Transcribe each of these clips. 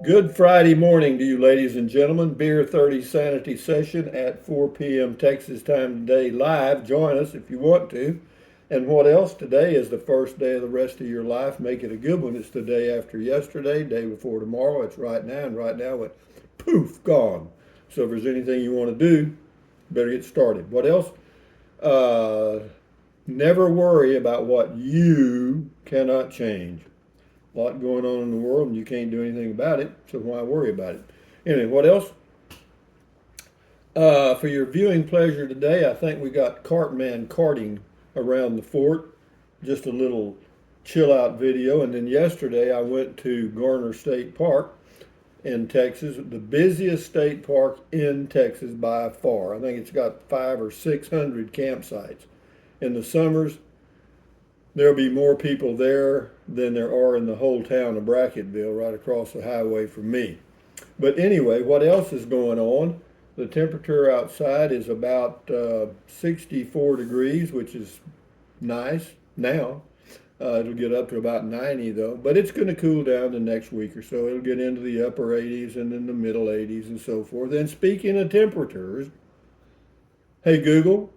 Good Friday morning to you, ladies and gentlemen. Beer 30 Sanity session at 4 p.m. Texas time today live. Join us if you want to. And what else? Today is the first day of the rest of your life. Make it a good one. It's the day after yesterday, day before tomorrow. It's right now, and right now it's poof, gone. So if there's anything you want to do, better get started. What else? Uh, Never worry about what you cannot change. A lot going on in the world and you can't do anything about it, so why worry about it? Anyway, what else? For your viewing pleasure today, I think we got Cartman karting around the fort. Just a little chill out video. And then yesterday I went to Garner State Park in Texas, the busiest state park in Texas by far. I think it's got 500 or 600 campsites. In the summers, there'll be more people there than there are in the whole town of Brackettville, right across the highway from me. But anyway, what else is going on? The temperature outside is about 64 degrees, which is nice now. It'll get up to about 90 though, but it's going to cool down the next week or so. It'll get into the upper 80s and then the middle 80s and so forth. And speaking of temperatures, hey Google,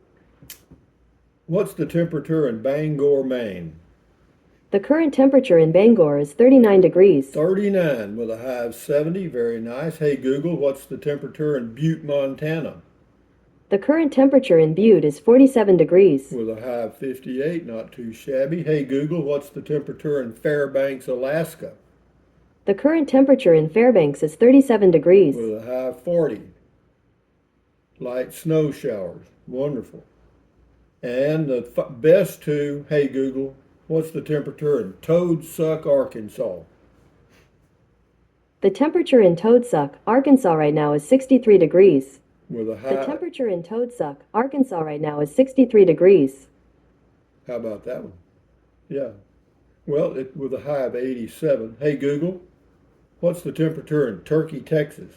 what's the temperature in Bangor, Maine? The current temperature in Bangor is 39 degrees. 39 with a high of 70. Very nice. Hey Google, what's the temperature in Butte, Montana? The current temperature in Butte is 47 degrees. With a high of 58. Not too shabby. Hey Google, what's the temperature in Fairbanks, Alaska? The current temperature in Fairbanks is 37 degrees. With a high of 40. Light snow showers. Wonderful. And the best two, hey Google, what's the temperature in Toadsuck, Arkansas? The temperature in Toadsuck, Arkansas right now is 63 degrees. With a The high, temperature in Toadsuck, Arkansas right now is 63 degrees. how about that one? Yeah. Well, with a high of 87. Hey Google, what's the temperature in Turkey, Texas?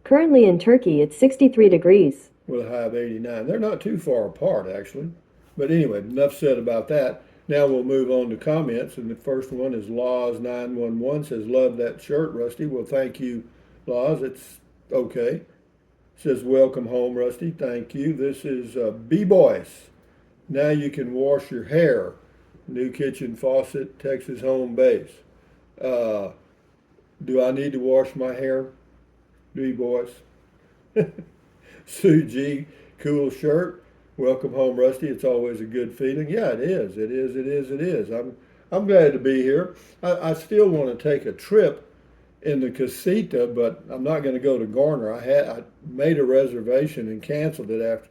Currently in Turkey, it's 63 degrees. With a high of 89. They're not too far apart, actually. But anyway, enough said about that. Now we'll move on to comments. And the first one is Laws911 says, love that shirt, Rusty. Well, thank you, Laws. It's okay. Says, welcome home, Rusty. Thank you. This is B-Boyce. Now you can wash your hair. New kitchen faucet, Texas home base. Uh, do I need to wash my hair? B-Boyce. Sue G, cool shirt. Welcome home, Rusty. It's always a good feeling. Yeah, it is. It is. It is. It is. I'm glad to be here. I still want to take a trip in the casita, but I'm not going to go to Garner. I made a reservation and canceled it after.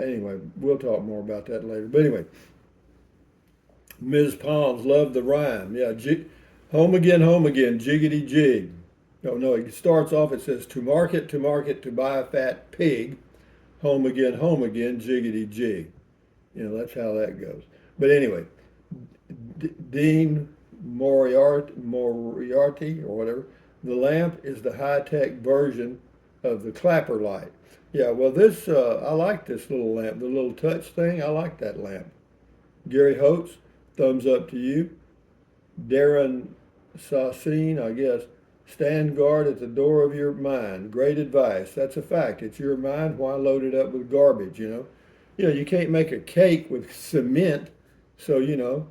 Anyway, we'll talk more about that later. But anyway, Ms. Palms loved the rhyme. Yeah, home again, jiggity jig. No, it starts off, it says, to market, to buy a fat pig. Home again, jiggity jig. You know, that's how that goes. But anyway, Dean Moriarty or whatever, the lamp is the high-tech version of the clapper light. Yeah, well, this, I like this little lamp, the little touch thing. I like that lamp. Gary Holtz, thumbs up to you. Darren Saucine, I guess, stand guard at the door of your mind. Great advice. That's a fact. It's your mind. Why load it up with garbage, you know? You can't make a cake with cement, so,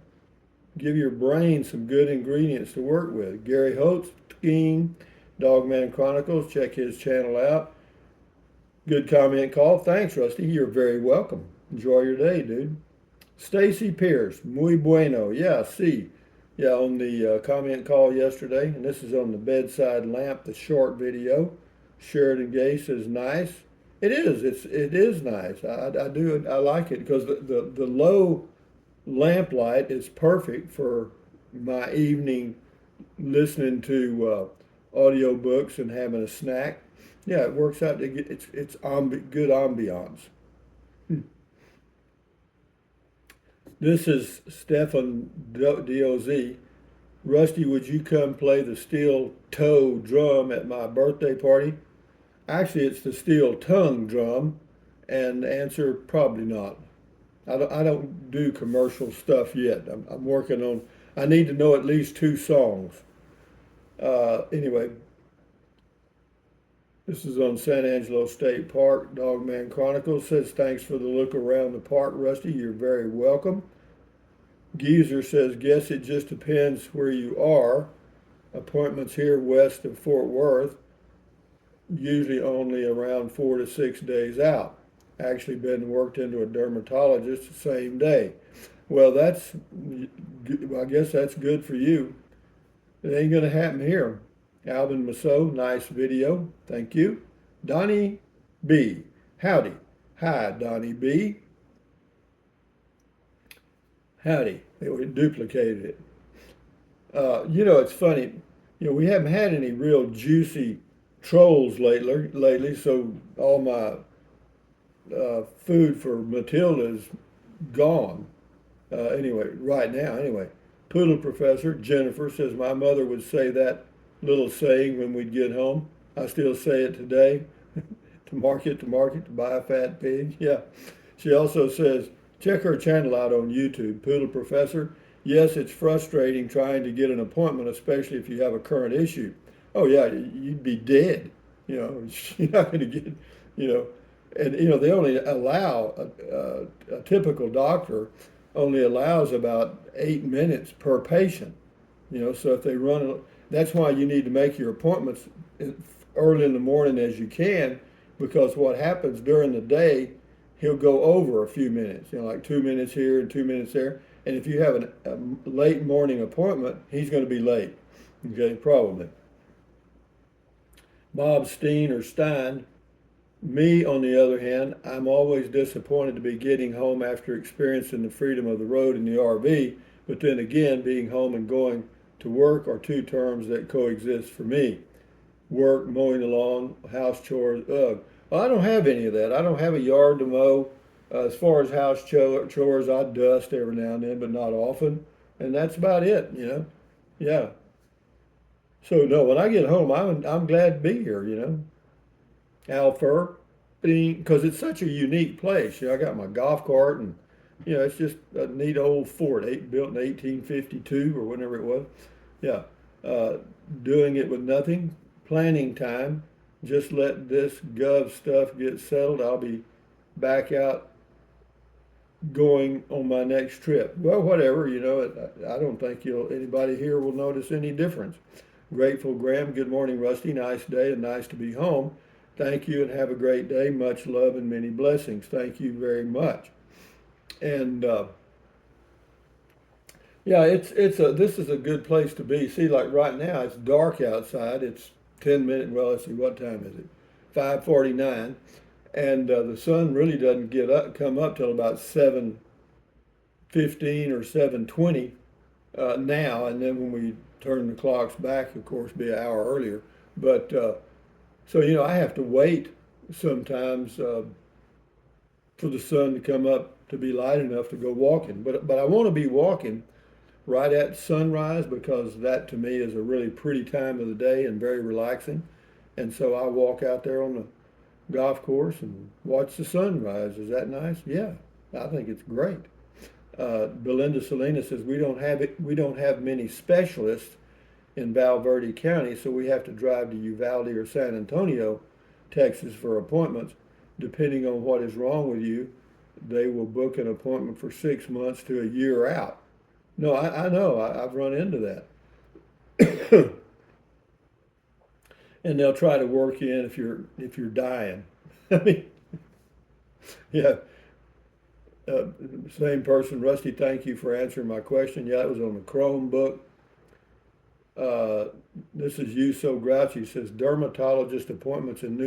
give your brain some good ingredients to work with. Gary Holtz, Skiing, Dogman Chronicles, check his channel out. Good comment call. Thanks, Rusty. You're very welcome. Enjoy your day, dude. Stacy Pierce, muy bueno. Yeah, see. Yeah, on the comment call yesterday, and this is on the bedside lamp, the short video. Sheridan Gay says, nice. It is. It is nice. I like it because the low lamp light is perfect for my evening listening to audio books and having a snack. Yeah, it works out to get it's good ambiance. This is Stefan DOZ. Rusty, would you come play the steel toe drum at my birthday party? Actually, it's the steel tongue drum, and the answer, probably not. I don't do commercial stuff yet. I'm working on, I need to know at least two songs. Anyway, this is on San Angelo State Park. Dogman Chronicles says, thanks for the look around the park, Rusty. You're very welcome. Geezer says, guess it just depends where you are. Appointments here west of Fort Worth, usually only around 4 to 6 days out. Actually been worked into a dermatologist the same day. Well, I guess that's good for you. It ain't gonna happen here. Alvin Masso, nice video. Thank you. Donnie B. Howdy. Hi, Donnie B. Howdy. We duplicated it. It's funny. We haven't had any real juicy trolls lately, so all my food for Matilda's gone. Anyway, right now, anyway. Poodle Professor Jennifer says, my mother would say that little saying when we'd get home. I still say it today. To market, to buy a fat pig. Yeah. She also says, check her channel out on YouTube, Poodle Professor. Yes, it's frustrating trying to get an appointment, especially if you have a current issue. Oh yeah, you'd be dead. You're not going to get, and they only allow a typical doctor only allows about 8 minutes per patient. So if they run, that's why you need to make your appointments early in the morning as you can, because what happens during the day, he'll go over a few minutes, like 2 minutes here and 2 minutes there. And if you have a late morning appointment, he's going to be late. Okay, probably. Bob Steen or Stein. Me, on the other hand, I'm always disappointed to be getting home after experiencing the freedom of the road in the RV, but then again, being home and going to work are two terms that coexist for me. Work, mowing the lawn, house chores, ugh. Well, I don't have any of that. I don't have a yard to mow. As far as house chores, I dust every now and then, but not often. And that's about it, Yeah. So, no, when I get home, I'm glad to be here. Alfur, because it's such a unique place. I got my golf cart, and it's just a neat old fort, built in 1852 or whenever it was. Yeah, doing it with nothing, planning time. Just let this gov stuff get settled. I'll be back out going on my next trip. Well, whatever. I don't think anybody here will notice any difference. Grateful Graham. Good morning, Rusty. Nice day and nice to be home. Thank you and have a great day. Much love and many blessings. Thank you very much. And yeah, this is a good place to be. See, like right now, it's dark outside. It's 10 minutes. Well, let's see, what time is it? 5:49, and the sun really doesn't come up till about 7:15 or 7:20 now. And then when we turn the clocks back, of course, be an hour earlier. But so, I have to wait sometimes for the sun to come up to be light enough to go walking. But I want to be walking right at sunrise, because that to me is a really pretty time of the day and very relaxing. And so I walk out there on the golf course and watch the sunrise. Is that nice? Yeah, I think it's great. Belinda Salinas says we don't have many specialists in Val Verde County, so we have to drive to Uvalde or San Antonio, Texas for appointments. Depending on what is wrong with you, they will book an appointment for 6 months to a year out. No, I know, I've run into that. And they'll try to work you in if you're dying. I mean, yeah. Same person, Rusty, thank you for answering my question. Yeah, that was on the Chromebook. This is You So Grouchy, says dermatologist appointments in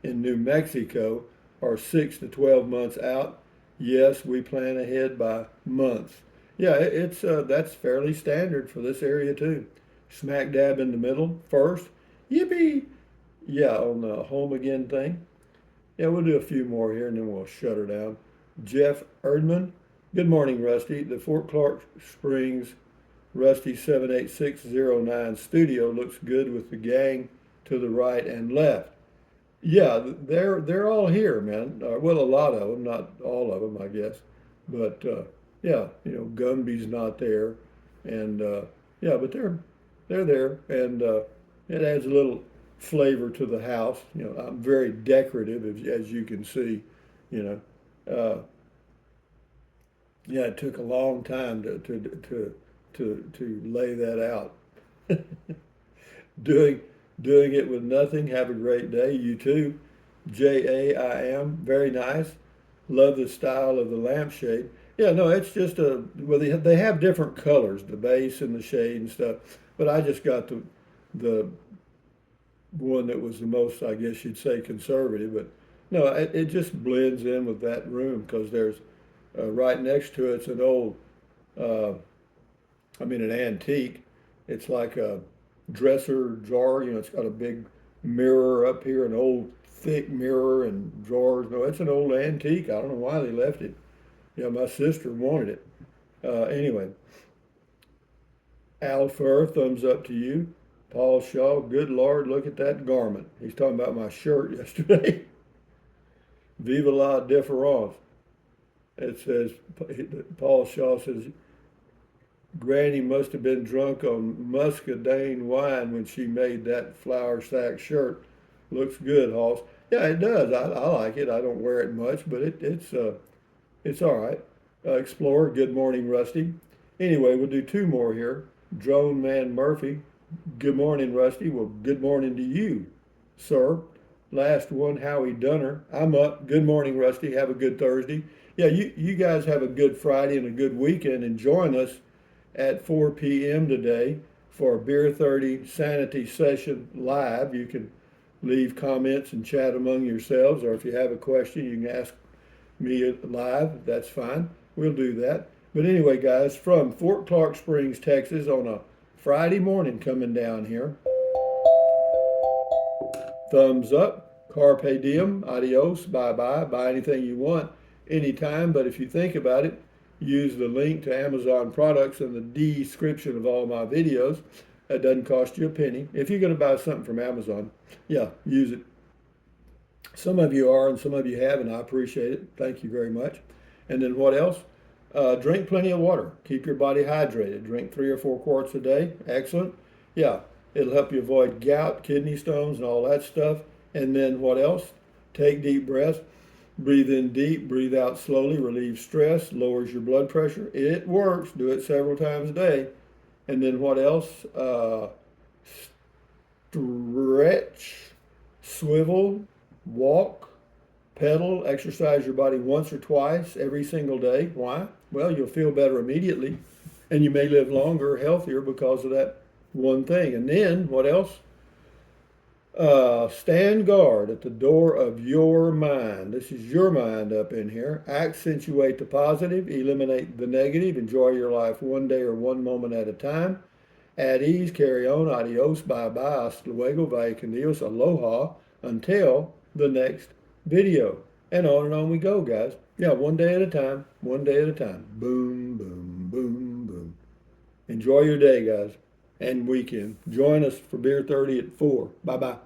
in New Mexico are 6 to 12 months out. Yes, we plan ahead by months. Yeah, that's fairly standard for this area too. Smack dab in the middle first. Yippee! Yeah, on the home again thing. Yeah, we'll do a few more here and then we'll shut her down. Jeff Erdman. Good morning, Rusty. The Fort Clark Springs Rusty 78609 studio looks good with the gang to the right and left. Yeah, they're all here, man. Well, a lot of them, not all of them, I guess. But yeah, Gumby's not there, and Yeah, but they're there, and it adds a little flavor to the house. You know, I'm very decorative, as you can see. You know, yeah, it took a long time to lay that out. Doing doing it with nothing. Have a great day. You too. JAIM. Very nice. Love the style of the lampshade. Yeah, no, it's just well, they have different colors, the base and the shade and stuff. But I just got the one that was the most, I guess you'd say, conservative. But no, it just blends in with that room because there's right next to it's an old, uh, I mean, an antique. It's like a dresser drawer. You know, it's got a big mirror up here, an old thick mirror and drawers. No, it's an old antique. I don't know why they left it. Yeah, my sister wanted it. Anyway, Al Fur, thumbs up to you. Paul Shaw, good Lord, look at that garment. He's talking about my shirt yesterday. Viva la différence. It says, Paul Shaw says, Granny must have been drunk on muscadine wine when she made that flour sack shirt. Looks good, Hoss. Yeah, it does. I like it. I don't wear it much, but it's all right. Explorer, good morning, Rusty. Anyway, we'll do two more here. Drone Man Murphy, good morning, Rusty. Well, good morning to you, sir. Last one, Howie Dunner. I'm up. Good morning, Rusty. Have a good Thursday. Yeah, you guys have a good Friday and a good weekend, and join us at 4 p.m. today for a Beer 30 Sanity session live. You can leave comments and chat among yourselves, or if you have a question, you can ask me live. That's fine. We'll do that. But anyway, guys, from Fort Clark Springs, Texas, on a Friday morning coming down here. Thumbs up. Carpe diem. Adios. Bye bye. Buy anything you want anytime. But if you think about it, use the link to Amazon products in the description of all my videos. That doesn't cost you a penny. If you're going to buy something from Amazon, yeah, use it. Some of you are and some of you have, and I appreciate it. Thank you very much. And then what else? Drink plenty of water. Keep your body hydrated. Drink 3 or 4 quarts a day. Excellent. Yeah, it'll help you avoid gout, kidney stones, and all that stuff. And then what else? Take deep breaths. Breathe in deep, breathe out slowly, relieves stress, lowers your blood pressure. It works. Do it several times a day. And then what else? Stretch, swivel, walk, pedal, exercise your body once or twice every single day. Why? Well, you'll feel better immediately, and you may live longer, healthier because of that one thing. And then what else? Stand guard at the door of your mind. This is your mind up in here. Accentuate the positive, eliminate the negative, enjoy your life one day or one moment at a time. At ease, carry on, adios, bye-bye, hasta luego, vaya con Dios, aloha, until the next video. And on we go, guys. Yeah, one day at a time, one day at a time. Boom, boom, boom, boom. Enjoy your day, guys, and weekend. Join us for Beer 30 at 4. Bye-bye.